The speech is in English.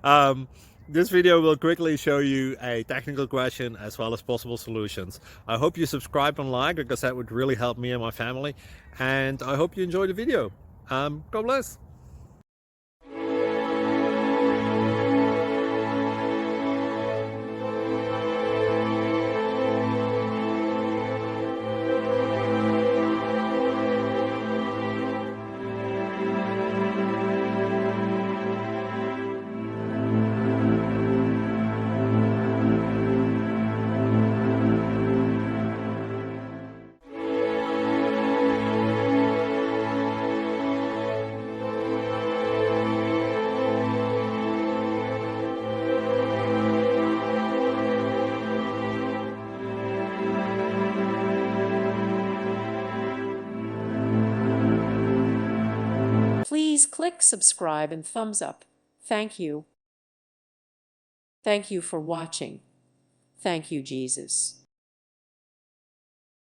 um, this video will quickly show you a technical question as well as possible solutions. I hope you subscribe and like because that would really help me and my family. And I hope you enjoy the video. God bless. Please click subscribe and thumbs up. Thank you. Thank you for watching. Thank you, Jesus.